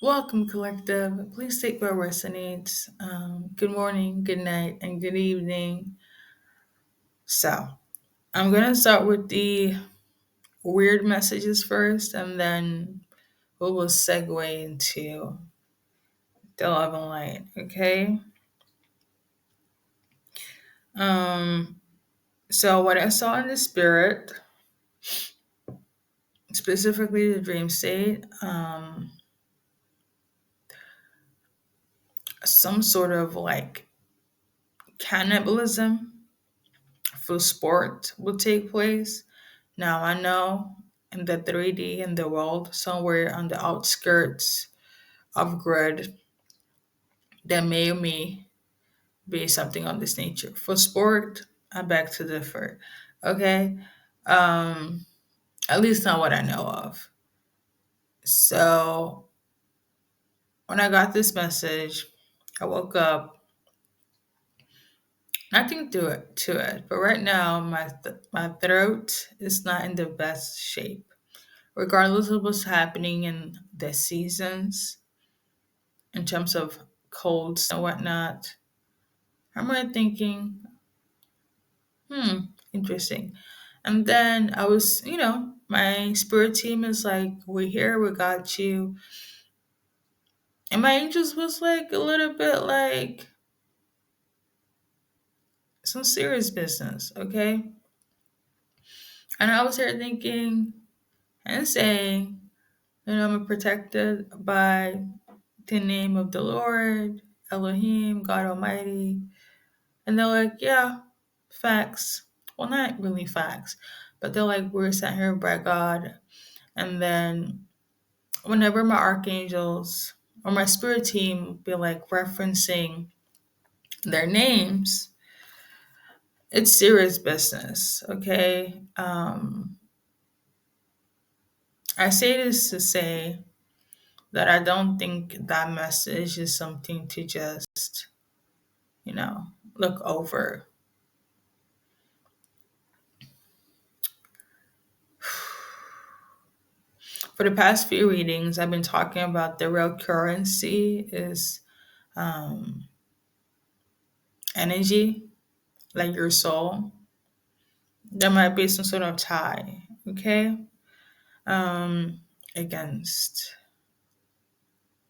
Welcome, collective. Please take what resonates. Good morning, good night, and good evening. So, I'm going to start with the weird messages first, and then we will segue into the love and light, okay? Um, so, what I saw in the spirit, specifically the dream state, some sort of like cannibalism for sport will take place. Now I know in the 3D in the world, somewhere on the outskirts of grid, there may be something of this nature. For sport, I beg to differ. Okay. Um, at least not what I know of. So when I got this message, I woke up, nothing to it. But right now my throat is not in the best shape. Regardless of what's happening in the seasons in terms of colds and whatnot, I'm really thinking, interesting. And then I was, my spirit team is like, we're here, we got you. And my angels was like a little bit like some serious business, okay? And I was here thinking and saying, I'm protected by the name of the Lord, Elohim, God Almighty. And they're like, yeah, facts. Well, not really facts, but they're like, we're sent here by God. And then whenever my archangels or my spirit team be like referencing their names, it's serious business, okay? I say this to say that I don't think that message is something to just, you know, look over. For the past few readings, I've been talking about the real currency is um, energy, like your soul. There might be some sort of tie, okay, um, against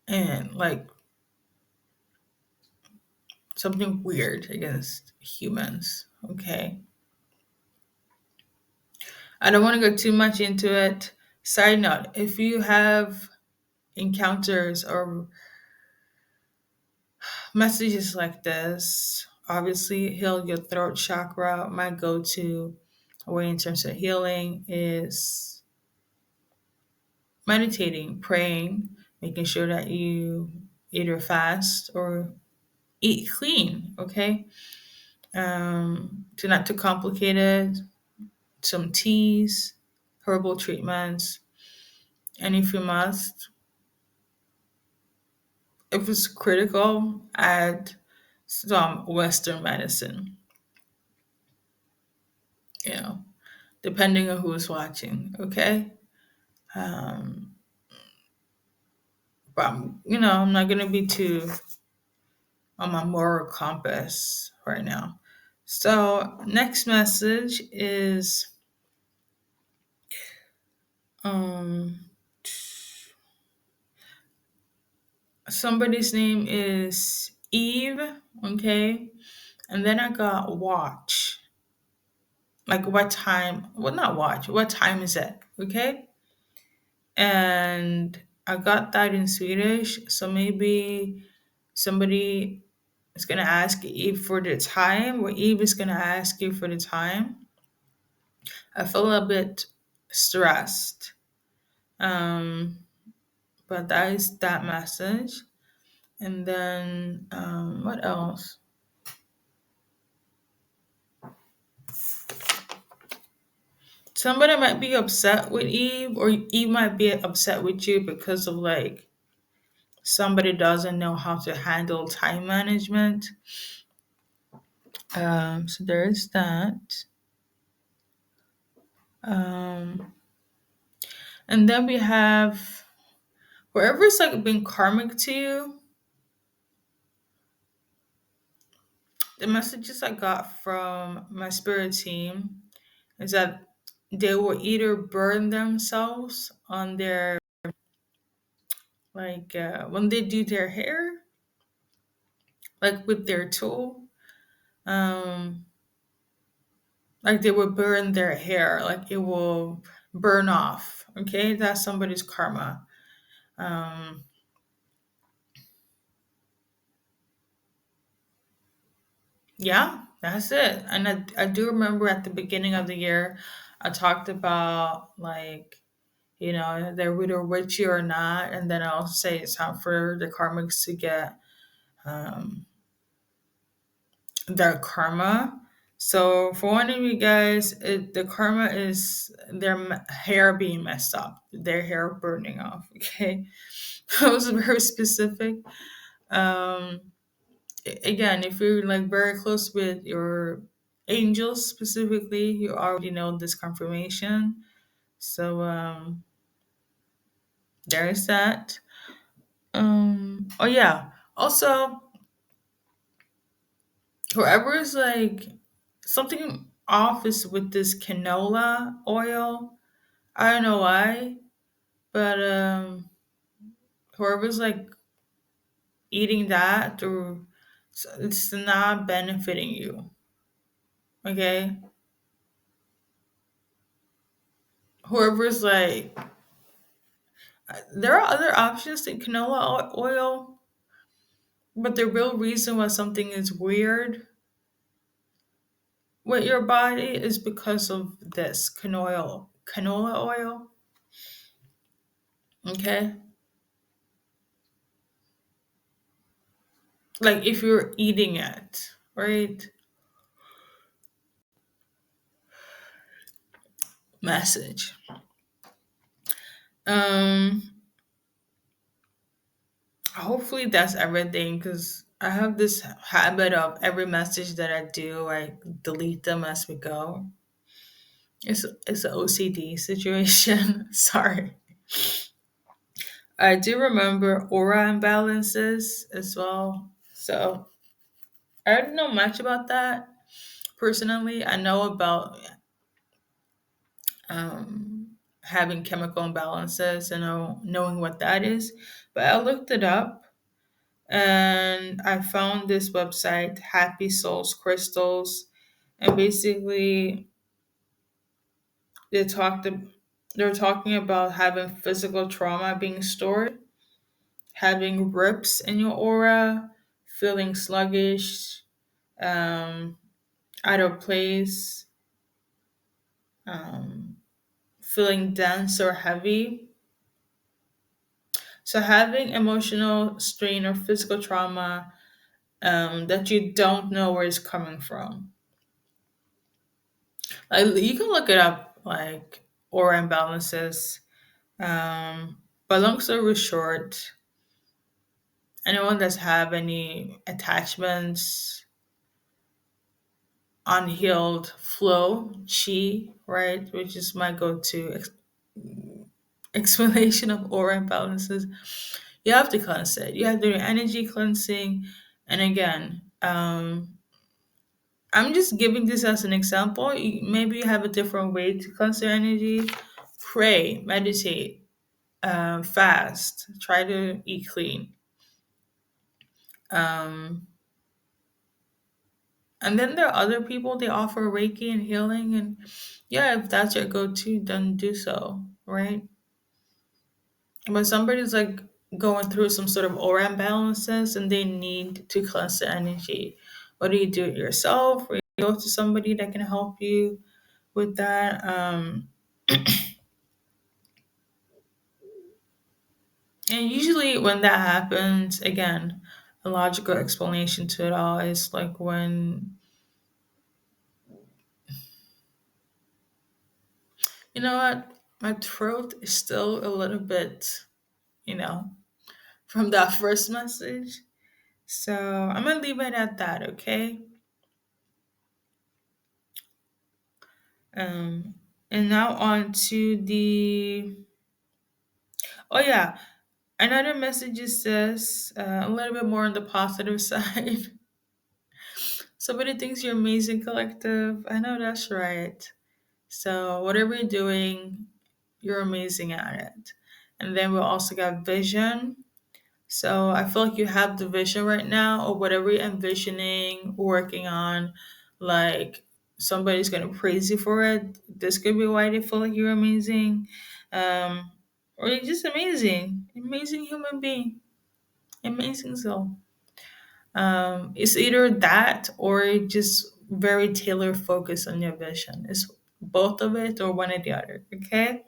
and like something weird against humans, okay. I don't want to go too much into it. Side note: if you have encounters or messages like this, obviously heal your throat chakra. My go-to way in terms of healing is meditating, praying, making sure that you either fast or eat clean, okay? To not too complicated, some teas, herbal treatments, and if you must, if it's critical, add some Western medicine, you know, depending on who's watching, okay? Um, but I'm not gonna be too on my moral compass right now. So next message is um somebody's name is Eve, okay? And then I got watch. Like what time? Well, not watch. What time is it? Okay? And I got that in Swedish, so maybe somebody is gonna ask Eve for the time, or Eve is gonna ask you for the time. I feel a bit stressed. Um, but that is that message. And then what else? Somebody might be upset with Eve, or Eve might be upset with you because of like somebody doesn't know how to handle time management. So there is that. Um, and then we have whoever's like been karmic to you, the messages I got from my spirit team is that they will either burn themselves on their, like when they do their hair, like with their tool, um like they will burn their hair, like it will burn off. Okay, that's somebody's karma. um yeah, that's it. And I do remember at the beginning of the year I talked about, like, they're either with you or not, and then I'll say it's time for the karmics to get um their karma. So for one of you guys, the karma is their hair being messed up, their hair burning off. Okay, that was very specific. Um, Again, if you're like very close with your angels specifically, you already know this confirmation. So there's that. Oh yeah. Also, whoever is like something off is with this canola oil. I don't know why, but whoever's like eating that, or it's not benefiting you. Okay, whoever's like, there are other options than canola oil, but the real reason why something is weird with your body is because of this canola oil. Okay, like if you're eating it, right? Message. Um, Hopefully that's everything, because I have this habit of every message that I do, I delete them as we go. It's an OCD situation. Sorry. I do remember aura imbalances as well. So I don't know much about that personally. I know about having chemical imbalances and knowing what that is, but I looked it up and I found this website, Happy Souls Crystals, and basically they talked. They're talking about having physical trauma being stored, having rips in your aura, feeling sluggish, um, out of place, um, feeling dense or heavy. So having emotional strain or physical trauma that you don't know where it's coming from. Like you can look it up, like aura imbalances. But long story short, anyone that's have any attachments, unhealed flow, chi, right, which is my go-to explanation of aura imbalances, you have to cleanse it. You have to do energy cleansing. And again, I'm just giving this as an example. Maybe you have a different way to cleanse your energy. Pray, meditate, fast, try to eat clean. Um, and then there are other people, they offer Reiki and healing. And yeah, if that's your go to, then do so, right? But somebody's like going through some sort of aura imbalances and they need to cleanse the energy. Whether you do it yourself or you go to somebody that can help you with that. And usually when that happens, again, a logical explanation to it all is like when, you know what, my throat is still a little bit, you know, from that first message. So I'm gonna leave it at that, okay? Um, and now on to the, oh yeah, Another message is this, a little bit more on the positive side. Somebody thinks you're amazing, collective. I know that's right. So whatever you're doing, you're amazing at it. And then we also got vision. So I feel like you have the vision right now or whatever you're envisioning, working on, like somebody's gonna praise you for it. This could be why they feel like you're amazing. Um, or you're just amazing. Amazing human being. Amazing soul. It's either that or just very tailor focused on your vision. It's both of it or one or the other. Okay.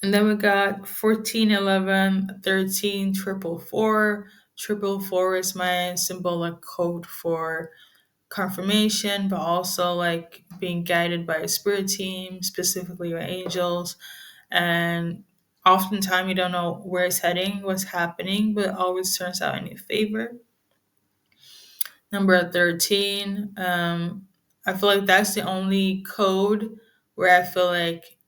And then we got 14, 11, 13, triple four. Triple four is my symbolic code for confirmation, but also like being guided by a spirit team, specifically your angels. And oftentimes you don't know where it's heading, what's happening, but it always turns out in your favor. Number 13, I feel like that's the only code where I feel like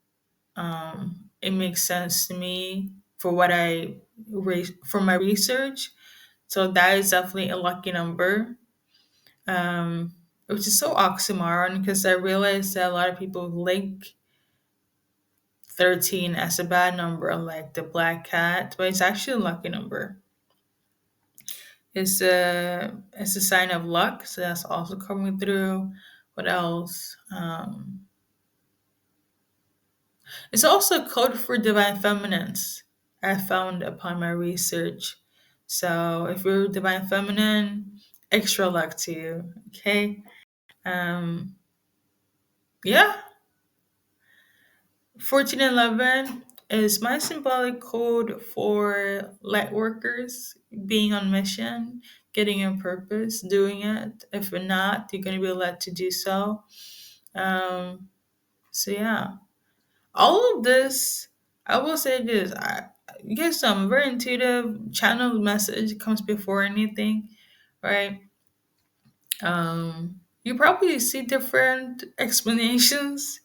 it makes sense to me for what for my research. So that is definitely a lucky number, which is so oxymoron because I realized that a lot of people link 13 as a bad number, like the black cat, but it's actually a lucky number. It's a sign of luck, so that's also coming through. What else? It's also a code for divine feminines. I found upon my research. So if you're divine feminine, extra luck to you. Okay. Um, yeah. 1411 is my symbolic code for light workers being on mission, getting a purpose, doing it. If you're not, you're gonna be led to do so. Um, so yeah. All of this, I will say this: you get some very intuitive channel message comes before anything, right? You probably see different explanations,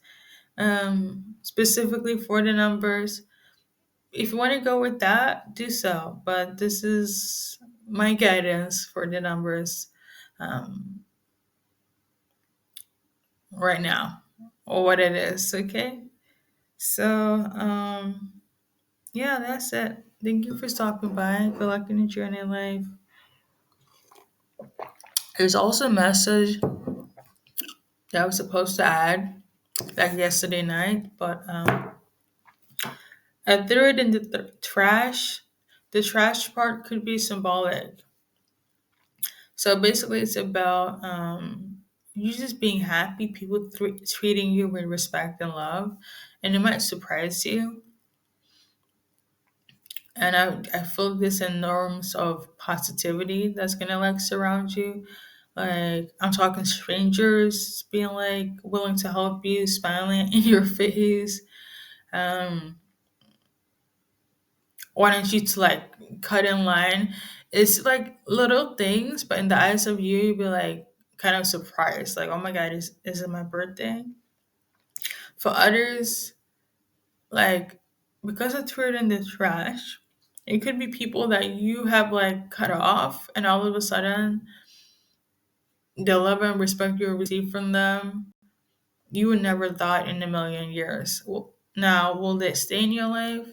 specifically for the numbers. If you want to go with that, do so. But this is my guidance for the numbers, um, right now, or what it is. Okay, so yeah, that's it. Thank you for stopping by. Good luck in your journey in life. There's also a message that I was supposed to add like yesterday night, but I threw it in the trash. The trash part could be symbolic. So basically, it's about you just being happy, people treating you with respect and love, and it might surprise you. And I feel this in norms of positivity that's gonna like surround you. Like I'm talking strangers being like willing to help you, smiling in your face, um, wanting you to like cut in line. It's like little things, but in the eyes of you, you'd be like kind of surprised, like, oh my god, is it my birthday? For others, like because I threw it in the trash, it could be people that you have like cut off, and all of a sudden, the love and respect you receive from them, you would never thought in a million years. Now, will they stay in your life?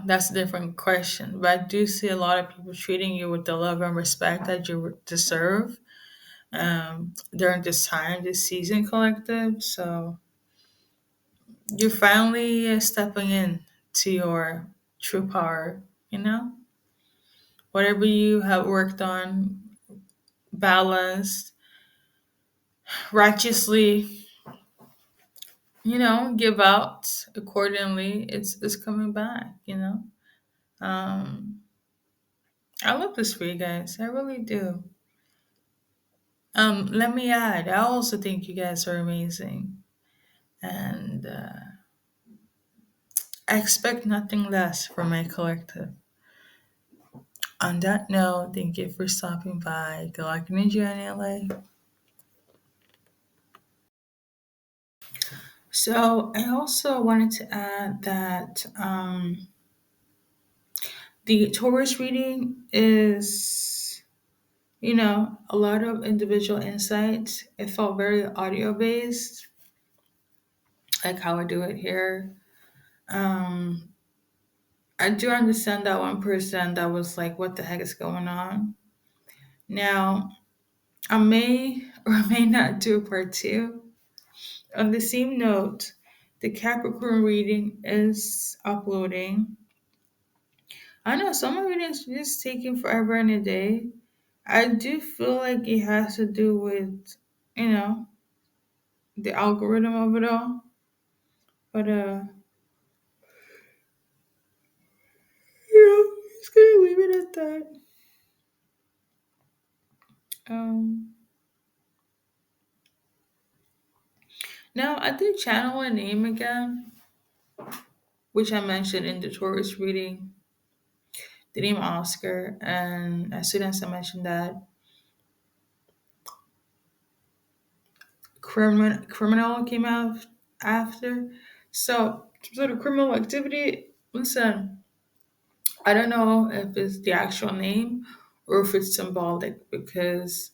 That's a different question. But I do see a lot of people treating you with the love and respect that you deserve, during this time, this season, collective. So you're finally stepping in to your true power, you know? Whatever you have worked on, balanced, righteously, give out accordingly, it's coming back. Um, I love this for you guys. I really do. Let me add, I also think you guys are amazing. And I expect nothing less from my collective. On that note, thank you for stopping by. Good luck in your journey in life. So I also wanted to add that the Taurus reading is, a lot of individual insights. It felt very audio based, like how I do it here. Um, I do understand that one person that was like, what the heck is going on? Now, I may or may not do a part two. On the same note, the Capricorn reading is uploading. I know some of readings just taking forever and a day. I do feel like it has to do with, you know, the algorithm of it all. But just gonna leave it at that. Um Now I did channel a name again, which I mentioned in the Taurus reading, the name Oscar, and as soon as I mentioned that, criminal came out after. So some sort of criminal activity. Listen, I don't know if it's the actual name or if it's symbolic because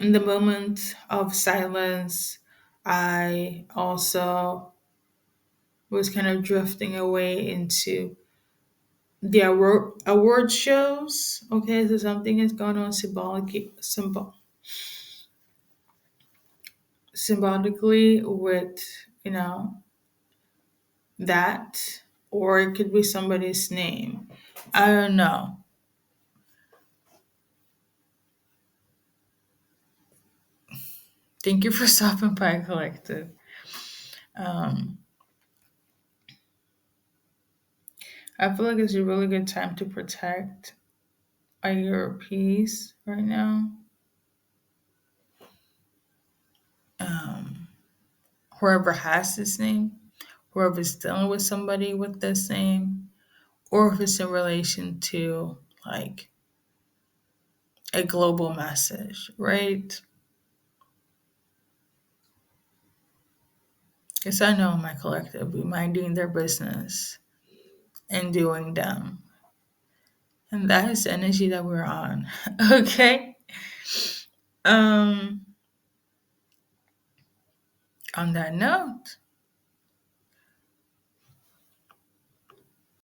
in the moment of silence, I also was kind of drifting away into the award shows. Okay, so something is going on symbolically with, you know, that, or it could be somebody's name. I don't know. Thank you for stopping by, Collective. Um, I feel like it's a really good time to protect your peace right now. Um, Whoever has this name, whoever's dealing with somebody with this name, or if it's in relation to like a global message, right? Because I know my collective be minding their business and doing them. And that is the energy that we're on. Okay. Um, on that note,